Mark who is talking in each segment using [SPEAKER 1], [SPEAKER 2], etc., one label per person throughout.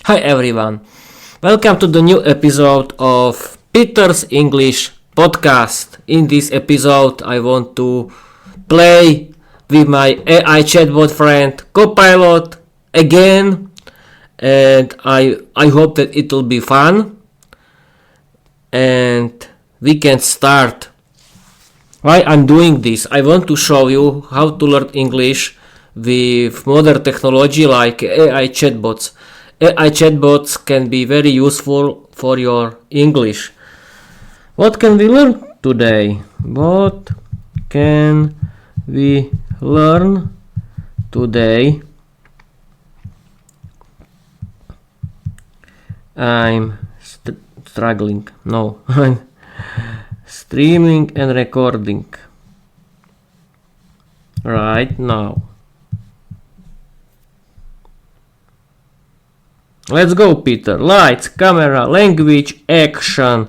[SPEAKER 1] Hi everyone, welcome to the new episode of Peter's English podcast. In this episode, I want to play with my AI chatbot friend Copilot again, and I hope that it will be fun. And we can start. Why I'm doing this? I want to show you how to learn English with modern technology like AI chatbots. AI chatbots can be very useful for your English. What can we learn today? What can we learn today? I'm struggling. No, I'm streaming and recording right now. Let's go, Peter. Lights, camera, language, action.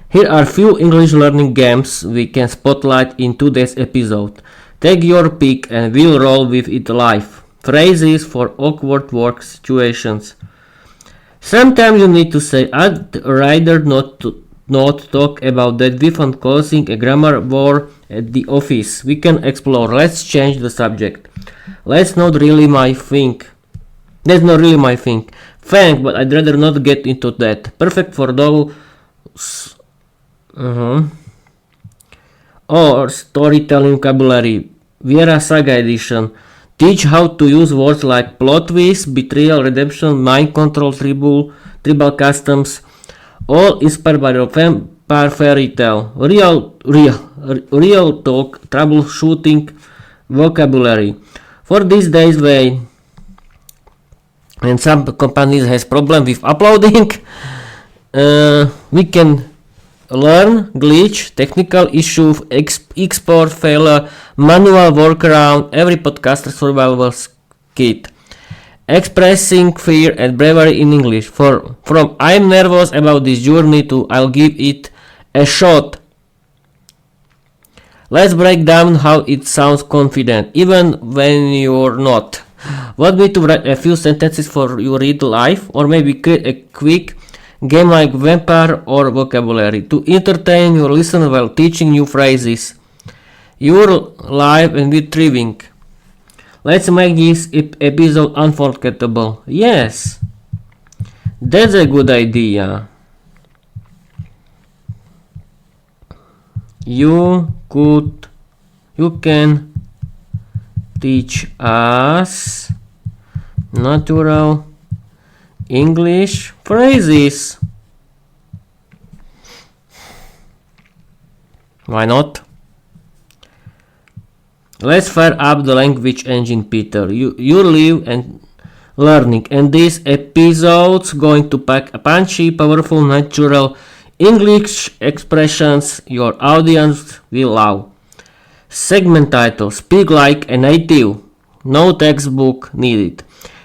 [SPEAKER 1] Here are few English learning games we can spotlight in today's episode. Take your pick and we'll roll with it live. Phrases for awkward work situations. Sometimes you need to say, I'd rather not talk about that without causing a grammar war at the office. We can explore. Let's change the subject. That's not really my thing. Thank, but I'd rather not get into that. Perfect for those. Or storytelling vocabulary. Viera Saga Edition. Teach how to use words like plot twist, betrayal, redemption, mind control, tribal customs. All inspired by the vampire fairy tale. Real talk, troubleshooting vocabulary. For these days, and some companies has problem with uploading, we can learn glitch, technical issue, export failure, manual workaround, every podcaster survival kit. Expressing fear and bravery in English. From I'm nervous about this journey to I'll give it a shot. Let's break down how it sounds confident, even when you're not. Want me to write a few sentences for you read live, or maybe create a quick game like vampire or vocabulary to entertain your listener while teaching new phrases. You're live and retrieving. Let's make this episode unforgettable. Yes, that's a good idea. You can teach us natural English phrases. Why not? Let's fire up the language engine, Peter. You live and learning, and this episode's going to pack a punchy, powerful, natural English expressions your audience will love. Segment title: Speak like a native. No textbook needed.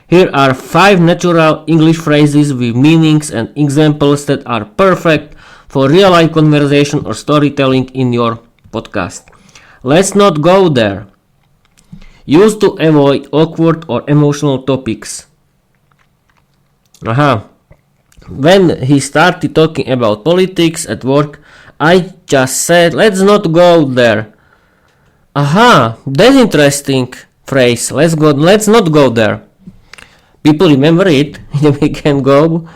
[SPEAKER 1] Here are 5 natural English phrases with meanings and examples that are perfect for real-life conversation or storytelling in your podcast. Let's not go there. Used to avoid awkward or emotional topics. When he started talking about politics at work, I just said, let's not go there. That's interesting phrase. Let's not go there. People remember it. We can go.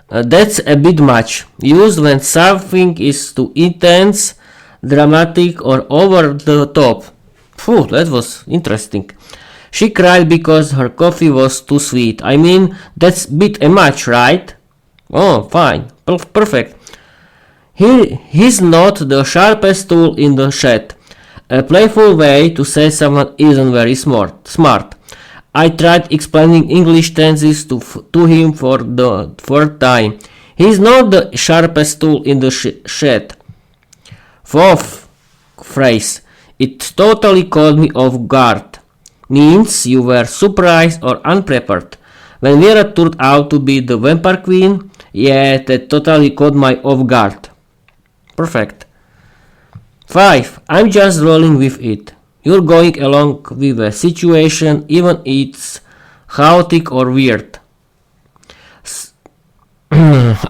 [SPEAKER 1] That's a bit much. Used when something is too intense, dramatic, or over the top. That was interesting. She cried because her coffee was too sweet. I mean, that's a bit much, right? Oh, fine. Perfect. He's not the sharpest tool in the shed. A playful way to say someone isn't very smart. I tried explaining English tenses to him for the 4th time. He's not the sharpest tool in the shed. 4th phrase. It totally caught me off guard. Means you were surprised or unprepared. When Vera turned out to be the vampire queen, that totally caught me off guard. Perfect. 5. I'm just rolling with it. You're going along with a situation even it's chaotic or weird.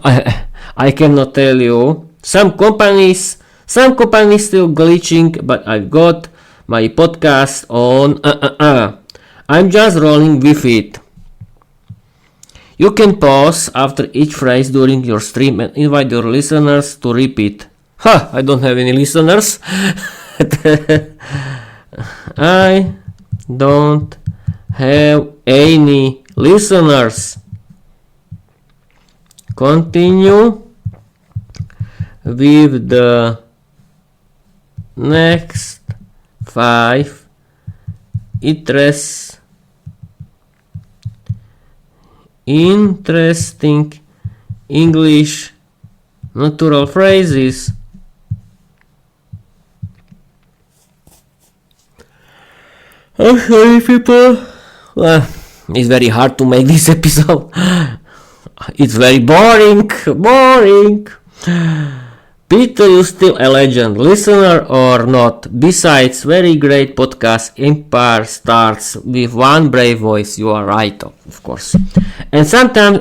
[SPEAKER 1] I cannot tell you. Some companies still glitching, but I've got my podcast on. I'm just rolling with it. You can pause after each phrase during your stream and invite your listeners to repeat. I don't have any listeners. I don't have any listeners. Continue with the next 5 interesting English natural phrases. I'm sorry, people. Well, it's very hard to make this episode. It's very boring. Peter, you still a legend, listener or not? Besides, very great podcast. Empire starts with one brave voice. You are right, of course. And sometimes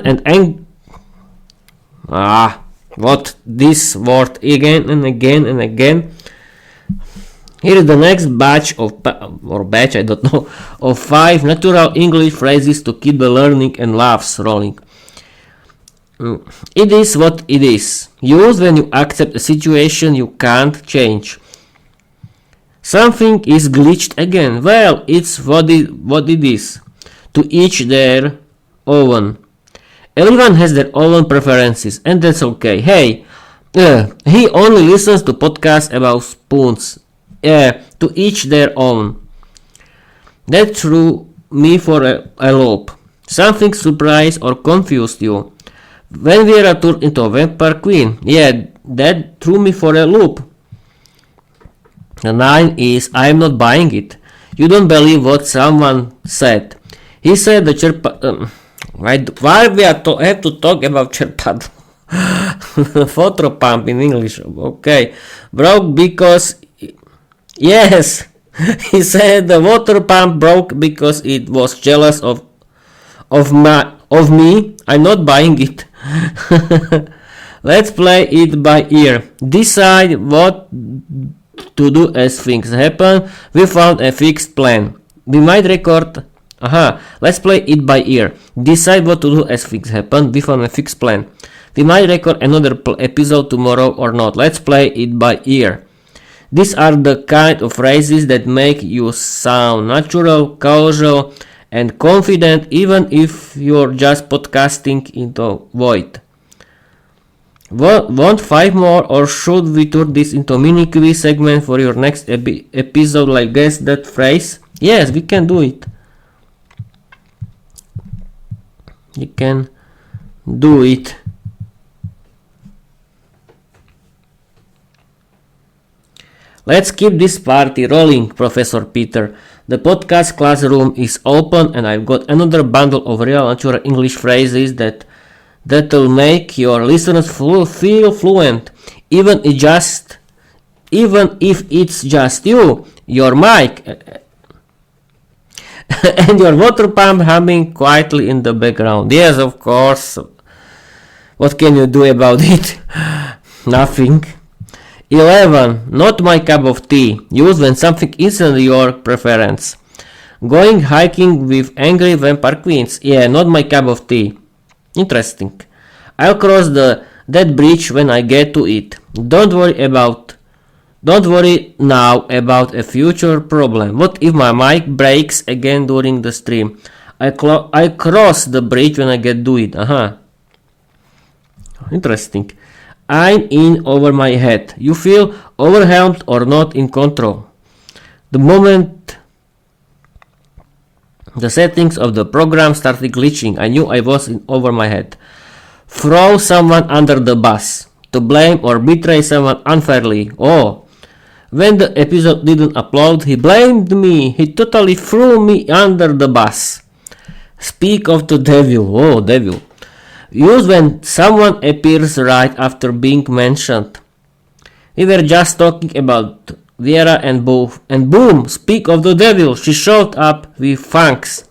[SPEAKER 1] what this word again and again and again. Here is the next batch of 5 natural English phrases to keep the learning and laughs rolling. It is what it is. Use when you accept a situation you can't change. Something is glitched again. Well, it's what it is. To each their own. Everyone has their own preferences, and that's okay. Hey, he only listens to podcasts about spoons. To each their own. That threw me for a loop. Something surprised or confused you. When we are turned into a vampire queen, that threw me for a loop. The 9 is, I'm not buying it. You don't believe what someone said. He said the why we have to talk about Cherpad? Photo pump in English. Okay. Broke because... Yes. He said the water pump broke because it was jealous of me. I'm not buying it. Let's play it by ear. Decide what to do as things happen. We found a fixed plan. We might record. Let's play it by ear. Decide what to do as things happen. We found a fixed plan. We might record another episode tomorrow or not. Let's play it by ear. These are the kind of phrases that make you sound natural, casual, and confident even if you're just podcasting into void. Want 5 more, or should we turn this into a mini quiz segment for your next episode, like guess that phrase? Yes, we can do it. You can do it. Let's keep this party rolling, Professor Peter. The podcast classroom is open, and I've got another bundle of real natural English phrases that'll make your listeners feel fluent, even if it's just you, your mic, and your water pump humming quietly in the background. Yes, of course. What can you do about it? Nothing. 11. Not my cup of tea. Use when something isn't your preference. Going hiking with angry vampire queens. Yeah, not my cup of tea. Interesting. I'll cross that bridge when I get to it. Don't worry now about a future problem. What if my mic breaks again during the stream? I cross the bridge when I get to it. Interesting. I'm in over my head. You feel overwhelmed or not in control. The moment the settings of the program started glitching, I knew I was in over my head. Throw someone under the bus. To blame or betray someone unfairly. Oh, when the episode didn't upload, he blamed me. He totally threw me under the bus. Speak of the devil. Oh, devil. Use when someone appears right after being mentioned. We were just talking about Vera and boom, speak of the devil, she showed up with thanks.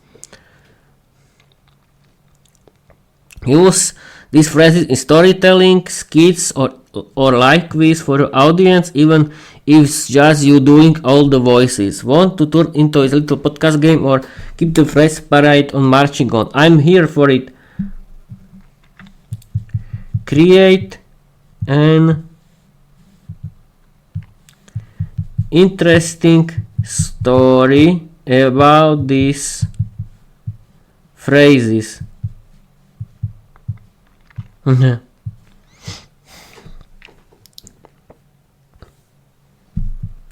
[SPEAKER 1] Use These phrases in storytelling, skits, or like quiz for your audience, even if it's just you doing all the voices. Want to turn into a little podcast game or keep the phrase parade on marching on? I'm here for it. Create an interesting story about these phrases.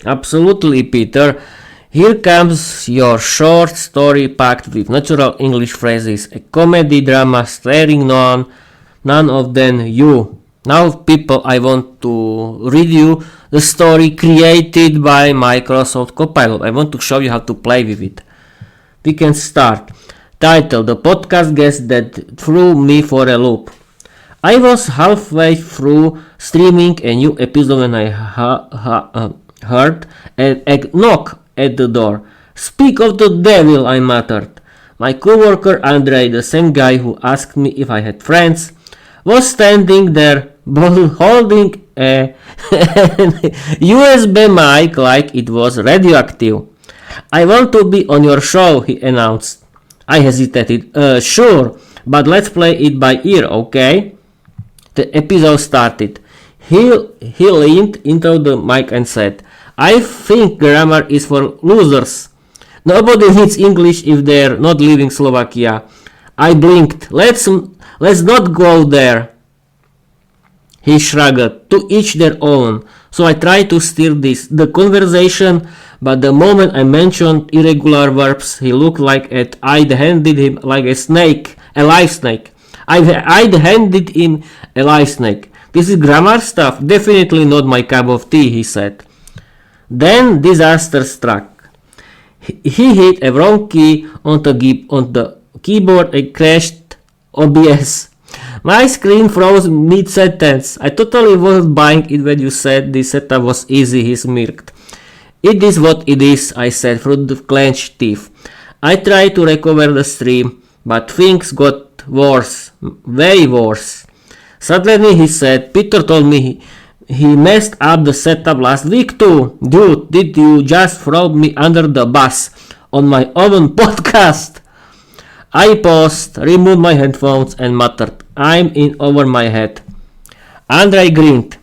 [SPEAKER 1] Absolutely, Peter. Here comes your short story packed with natural English phrases, a comedy drama starring none of them you. Now, people, I want to read you the story created by Microsoft Copilot. I want to show you how to play with it. We can start. Title: The podcast guest that threw me for a loop. I was halfway through streaming a new episode when I heard a knock at the door. Speak of the devil, I muttered. My coworker Andre, the same guy who asked me if I had friends, was standing there holding a USB mic like it was radioactive. I want to be on your show, he announced. I hesitated. Sure, but let's play it by ear, okay? The episode started. He leaned into the mic and said, I think grammar is for losers. Nobody needs English if they're not leaving Slovakia. I blinked. Let's not go there. He shrugged. To each their own. So I tried to steer the conversation, but the moment I mentioned irregular verbs, he looked like I'd handed him like a live snake. I'd handed him a live snake. This is grammar stuff. Definitely not my cup of tea, he said. Then disaster struck. He hit a wrong key on the keyboard and crashed OBS. My screen froze mid-sentence. I totally wasn't buying it when you said this setup was easy, he smirked. It is what it is, I said through the clenched teeth. I tried to recover the stream, but things got worse, way worse. Suddenly he said, Peter told me he messed up the setup last week too. Dude, did you just throw me under the bus on my own podcast? I paused, removed my headphones and muttered, I'm in over my head. Andre grinned.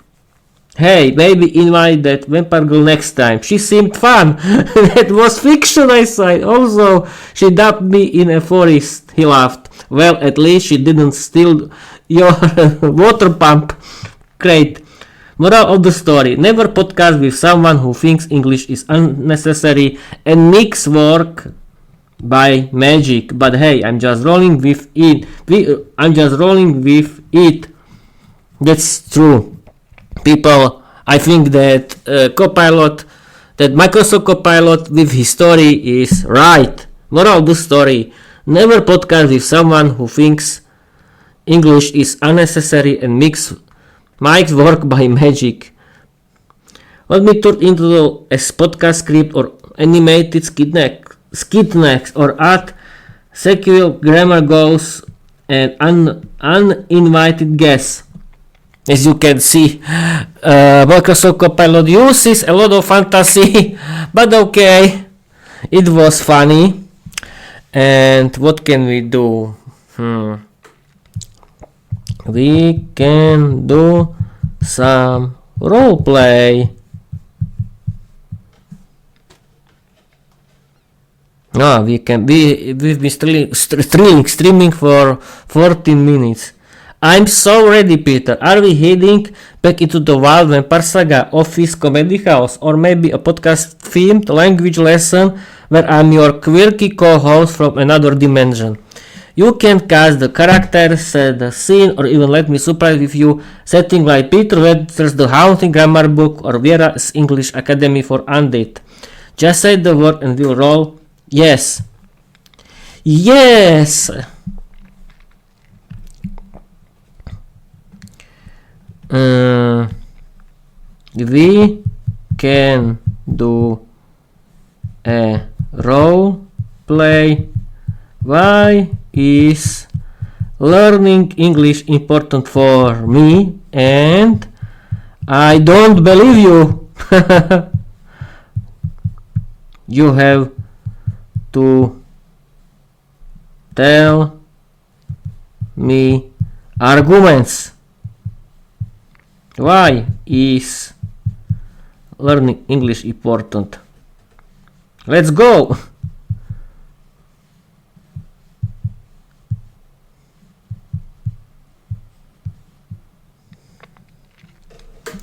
[SPEAKER 1] Hey, maybe invite that vampire girl next time. She seemed fun. That was fiction, I sighed. Also, she dumped me in a forest. He laughed. Well, at least she didn't steal your water pump. Great. Moral of the story. Never podcast with someone who thinks English is unnecessary and makes work by magic. But hey, I'm just rolling with it. That's true. People, I think that Microsoft Copilot with his story is right. Moral of the story. Never podcast with someone who thinks English is unnecessary and makes work by magic. Let me turn into a podcast script or animated skit next or add sequel grammar goals and uninvited guests. As you can see, Microsoft Copilot uses a lot of fantasy, but okay, it was funny. And what can we do? We can do some role play. We've been streaming for 14 minutes. I'm so ready, Peter. Are we heading back into the wild vampire saga, office comedy house, or maybe a podcast-themed language lesson where I'm your quirky co-host from another dimension? You can cast the characters, set the scene, or even let me surprise with you setting like Peter Webster's The Haunting Grammar Book or Vera's English Academy for Undead. Just say the word and we'll roll. Yes. Yes! We can do a role play. Why is learning English important for me, and I don't believe you. You have to tell me arguments. Why is learning English important? Let's go!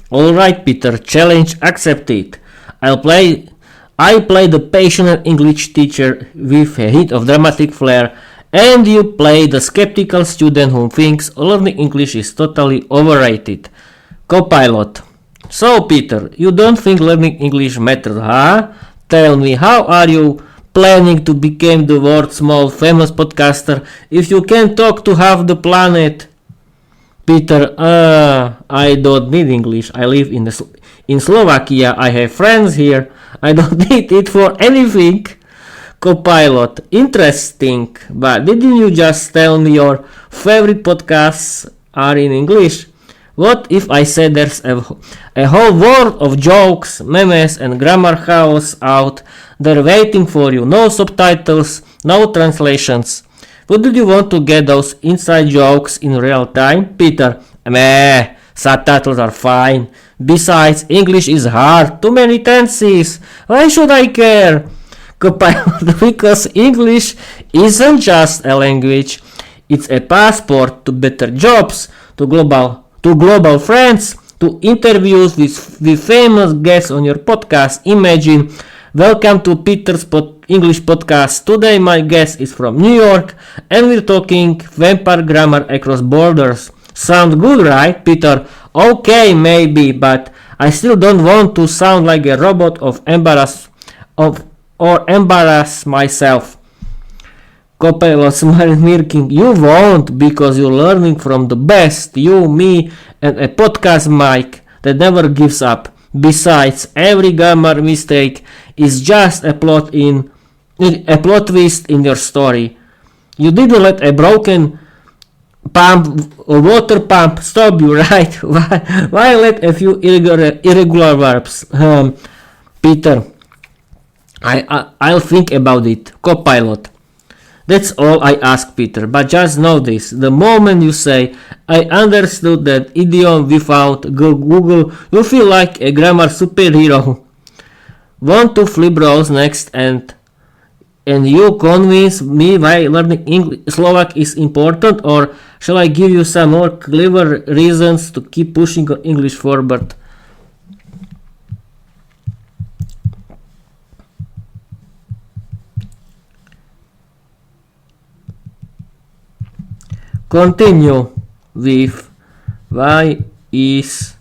[SPEAKER 1] Alright, Peter, challenge accepted. I play the passionate English teacher with a hint of dramatic flair, and you play the skeptical student who thinks learning English is totally overrated. Copilot. So, Peter, you don't think learning English matters, huh? Tell me, how are you planning to become the world's most famous podcaster if you can talk to half the planet? Peter, I don't need English. I live in Slovakia. I have friends here. I don't need it for anything. Copilot, interesting. But didn't you just tell me your favorite podcasts are in English? What if I said there's a whole world of jokes, memes, and grammar chaos out there waiting for you? No subtitles, no translations. Wouldn't you want to get those inside jokes in real time? Peter, meh, subtitles are fine. Besides, English is hard, too many tenses. Why should I care? Copilot, because English isn't just a language, it's a passport to better jobs, to global friends, to interviews with famous guests on your podcast. Imagine, welcome to Peter's English podcast. Today my guest is from New York and we're talking vampire grammar across borders. Sound good, right, Peter? Okay, maybe, but I still don't want to sound like a robot or embarrass myself. Copilot smiled, smirking. You won't, because you're learning from the best. You, me, and a podcast mic that never gives up. Besides, every grammar mistake is just a plot twist in your story. You didn't let a broken water pump stop you, right? Why let a few irregular verbs? Peter, I'll think about it. Copilot. That's all I ask, Peter, but just know this. The moment you say, I understood that idiom without Google, you feel like a grammar superhero. Want to flip roles next and you convince me why learning Slovak is important, or shall I give you some more clever reasons to keep pushing English forward? Continue with why is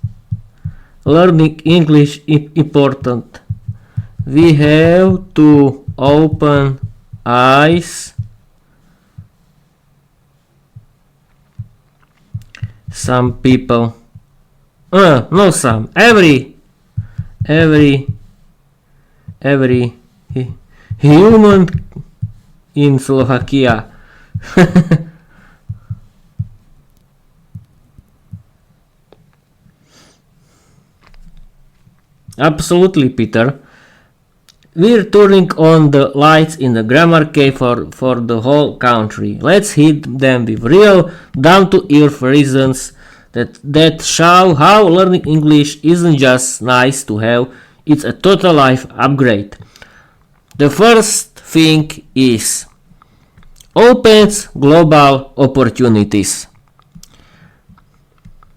[SPEAKER 1] learning English important. We have to open eyes. Some people, no some, every human in Slovakia. Absolutely, Peter. We're turning on the lights in the grammar cave for the whole country. Let's hit them with real, down-to-earth reasons that show how learning English isn't just nice to have, it's a total life upgrade. The first thing is opens global opportunities.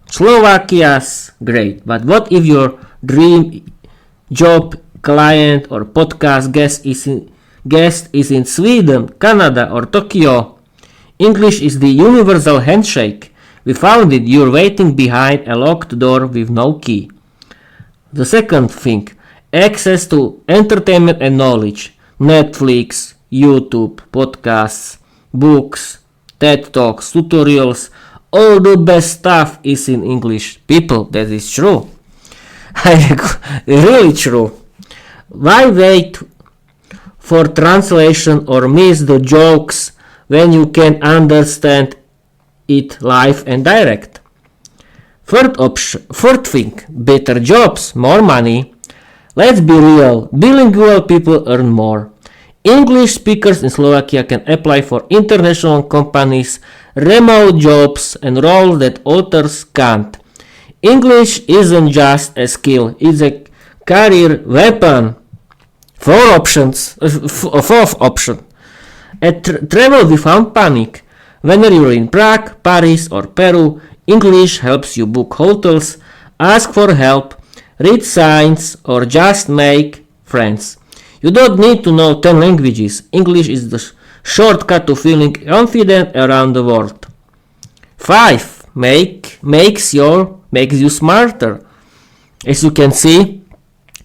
[SPEAKER 1] Slovakia's great, but what if your dream job, client, or podcast guest is in Sweden, Canada, or Tokyo? English is the universal handshake. We found it. You're waiting behind a locked door with no key. The second thing, access to entertainment and knowledge. Netflix, YouTube, podcasts, books, TED Talks, tutorials. All the best stuff is in English. People, that is true. Really true. Why wait for translation or miss the jokes when you can understand it live and direct. Third thing, better jobs, more money. Let's be real, bilingual people earn more. English speakers in Slovakia can apply for international companies, remote jobs, and roles that others can't. English isn't just a skill, it's a career weapon. Fourth option. At travel without panic. Whether you're in Prague, Paris, or Peru, English helps you book hotels, ask for help, read signs, or just make friends. You don't need to know 10 languages. English is the shortcut to feeling confident around the world. 5. Makes you smarter. As you can see,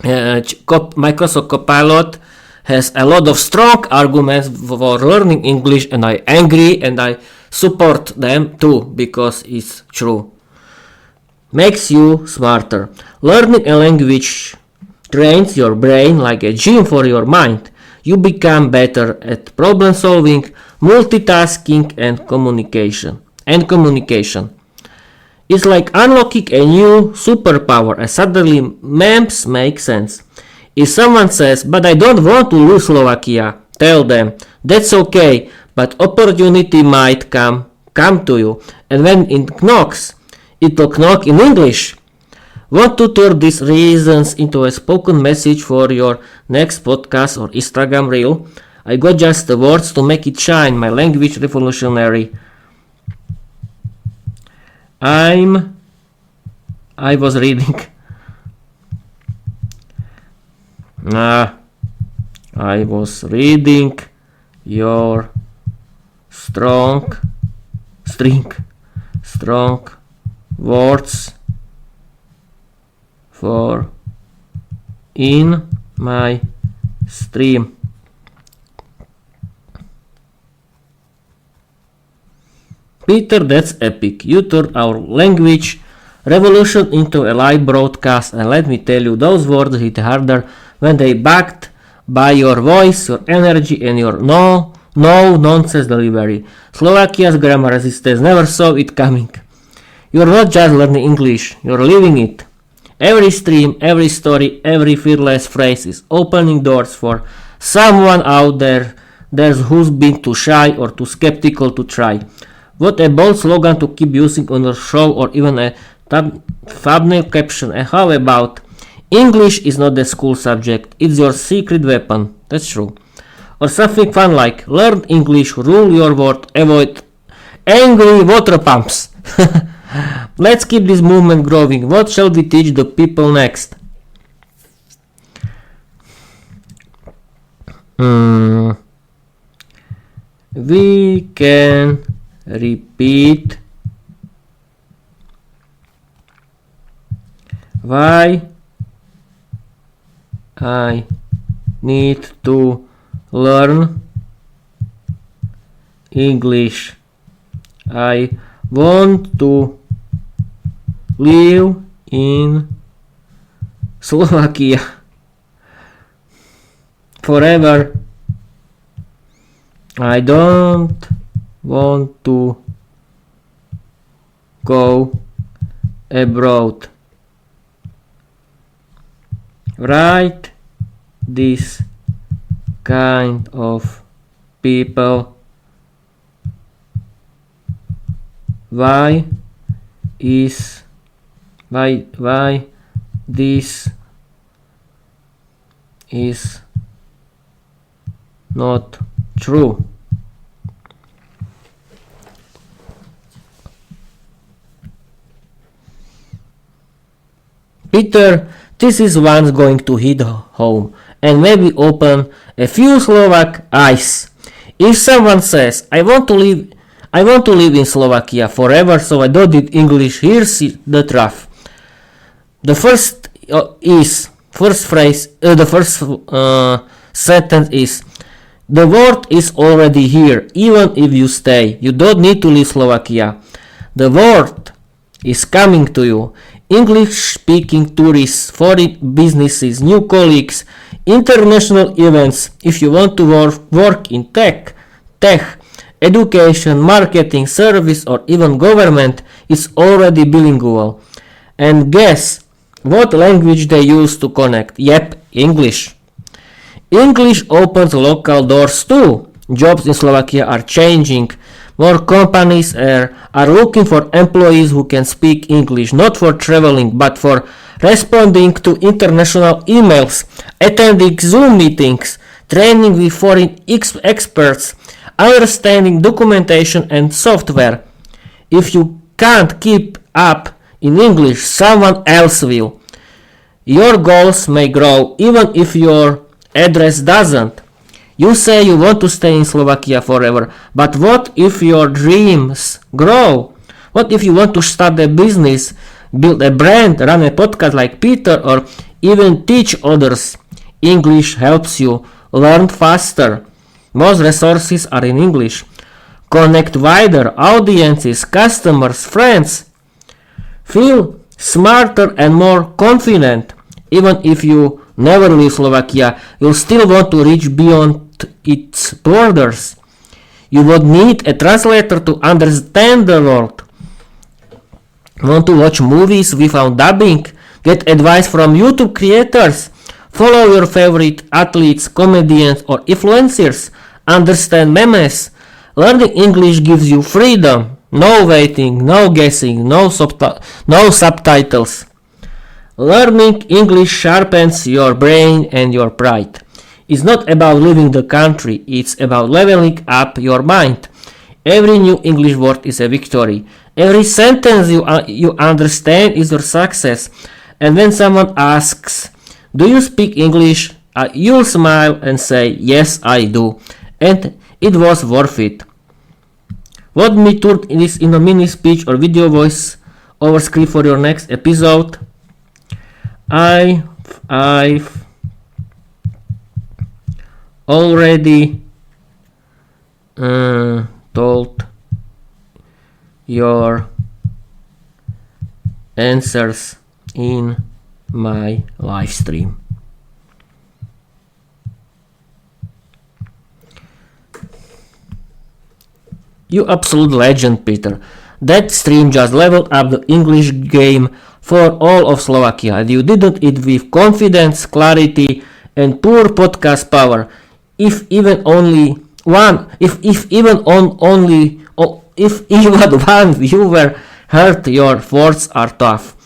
[SPEAKER 1] Microsoft Copilot has a lot of strong arguments for learning English, and I agree and I support them too because it's true. Makes you smarter. Learning a language trains your brain like a gym for your mind. You become better at problem solving, multitasking, and communication. It's like unlocking a new superpower, and suddenly memes make sense. If someone says, "But I don't want to leave Slovakia," tell them, "That's okay, but opportunity might come to you, and when it knocks, it'll knock in English." Want to turn these reasons into a spoken message for your next podcast or Instagram reel? I got just the words to make it shine, my language revolutionary. I was reading. I was reading your strong words for in my stream. Peter, that's epic. You turned our language revolution into a live broadcast, and let me tell you, those words hit harder when they backed by your voice, your energy, and your no nonsense delivery. Slovakia's grammar resistance never saw it coming. You're not just learning English, you're living it. Every stream, every story, every fearless phrase is opening doors for someone out there who's been too shy or too skeptical to try. What a bold slogan to keep using on your show or even a thumbnail caption. And how about English is not a school subject, it's your secret weapon. That's true. Or something fun like learn English, rule your world, avoid angry water pumps. Let's keep this movement growing. What shall we teach the people next? We can repeat why I need to learn English. I want to live in Slovakia forever. I don't want to go abroad. Right? This kind of people. Why this is not true? Peter, this is once going to hit home and maybe open a few Slovak eyes. If someone says, I want to live in Slovakia forever, so I don't need English, here's the truth. The first sentence is, the world is already here, even if you stay. You don't need to leave Slovakia. The world is coming to you. English-speaking tourists, foreign businesses, new colleagues, international events. If you want to work in tech, education, marketing, service, or even government is already bilingual. And guess what language they use to connect? Yep, English. English opens local doors too. Jobs in Slovakia are changing. More companies are looking for employees who can speak English, not for traveling, but for responding to international emails, attending Zoom meetings, training with foreign experts, understanding documentation and software. If you can't keep up in English, someone else will. Your goals may grow even if your address doesn't. You say you want to stay in Slovakia forever, but what if your dreams grow? What if you want to start a business, build a brand, run a podcast like Peter, or even teach others? English helps you learn faster. Most resources are in English. Connect wider audiences, customers, friends. Feel smarter and more confident. Even if you never leave Slovakia, you'll still want to reach beyond its borders. You would need a translator to understand the world. Want to watch movies without dubbing? Get advice from YouTube creators. Follow your favorite athletes, comedians, or influencers. Understand memes. Learning English gives you freedom. No waiting, no guessing, no subtitles. Learning English sharpens your brain and your pride. It's not about leaving the country, it's about leveling up your mind. Every new English word is a victory. Every sentence you understand is your success. And when someone asks, do you speak English? You'll smile and say, yes, I do. And it was worth it. Want me to turn this in a mini speech or video voice over script for your next episode? I've already told your answers in my live stream. You absolute legend, Peter. That stream just leveled up the English game for all of Slovakia, and you did it with confidence, clarity, and pure podcast power. If even one viewer heard your words are tough.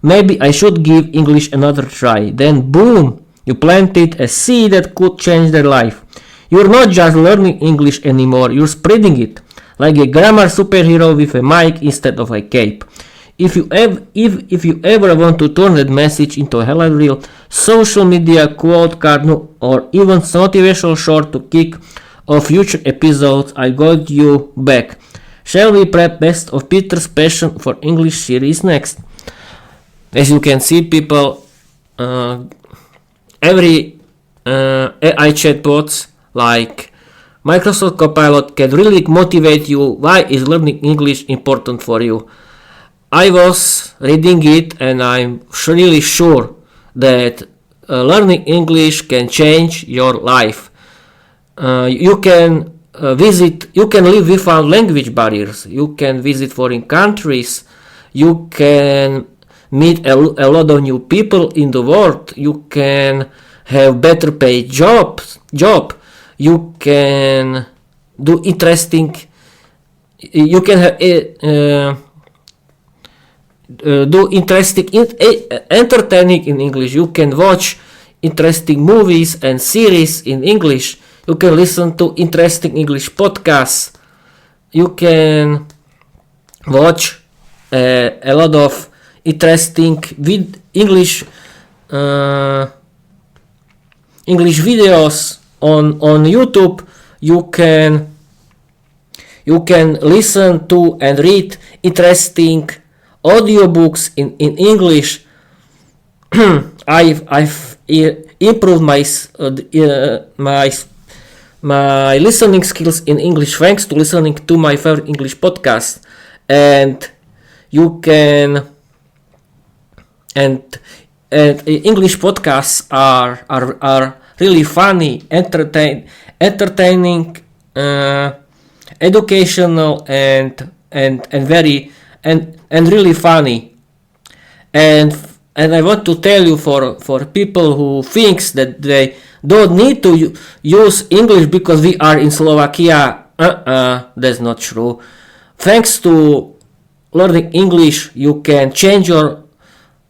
[SPEAKER 1] Maybe I should give English another try. Then boom, you planted a seed that could change their life. You're not just learning English anymore, you're spreading it. Like a grammar superhero with a mic instead of a cape. If you ever want to turn that message into a highlight reel, social media quote card, or even motivational short to kick off future episodes, I got you back. Shall we prep best of Peter's passion for English series next? As you can see, people, every AI chatbots like Microsoft Copilot can really motivate you. Why is learning English important for you? I was reading it and I'm really sure that learning English can change your life. You can live without language barriers. You can visit foreign countries. You can meet a lot of new people in the world. You can have better paid job. You can do interesting. You can have do interesting, entertaining in English. You can watch interesting movies and series in English. You can listen to interesting English podcasts. You can watch a lot of interesting English videos on YouTube. You can listen to and read interesting audiobooks in English. I've improved my listening skills in English thanks to listening to my favorite English podcast. And you can English podcasts are really funny, entertaining, educational and very and really funny. And I want to tell you, for people who thinks that they don't need to use English because we are in Slovakia, that's not true. Thanks to learning English, you can change your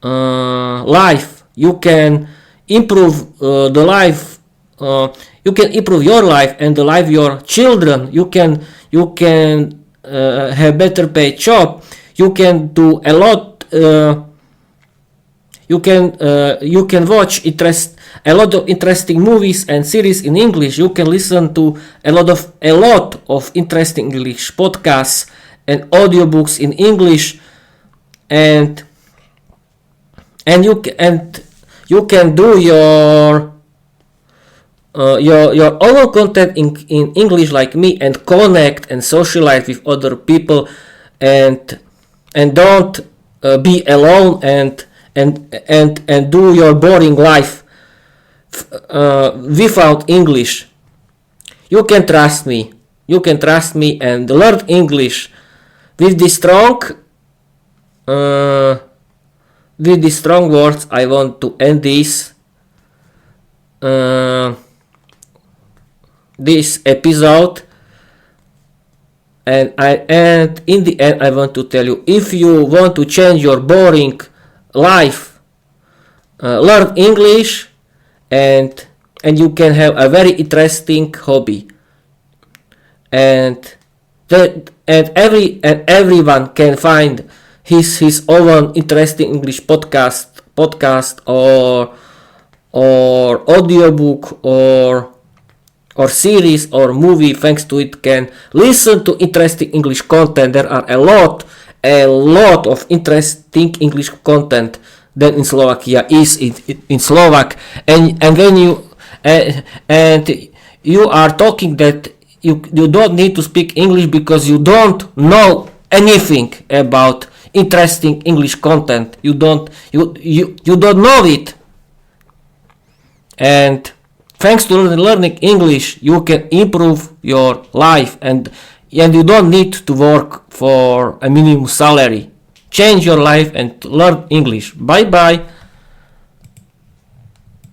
[SPEAKER 1] life. You can improve the life. You can improve your life and the life of your children. You can have better paid job. You can do a lot. You can watch a lot of interesting movies and series in English. You can listen to a lot of interesting English podcasts and audiobooks in English, and you can do your own content in English like me, and connect and socialize with other people, and don't be alone and do your boring life without English. You can trust me. You can trust me and learn English with these strong words. I want to end this episode, and in the end I want to tell you, if you want to change your boring life, learn English, and you can have a very interesting hobby, and everyone can find his own interesting English podcast or audiobook or series or movie. Thanks to it, can listen to interesting English content. There are a lot of interesting English content that in Slovakia is in Slovak, and when you are talking that you don't need to speak English because you don't know anything about interesting English content. You don't know it, and thanks to learning English, you can improve your life, and you don't need to work for a minimum salary. Change your life and learn English. Bye bye.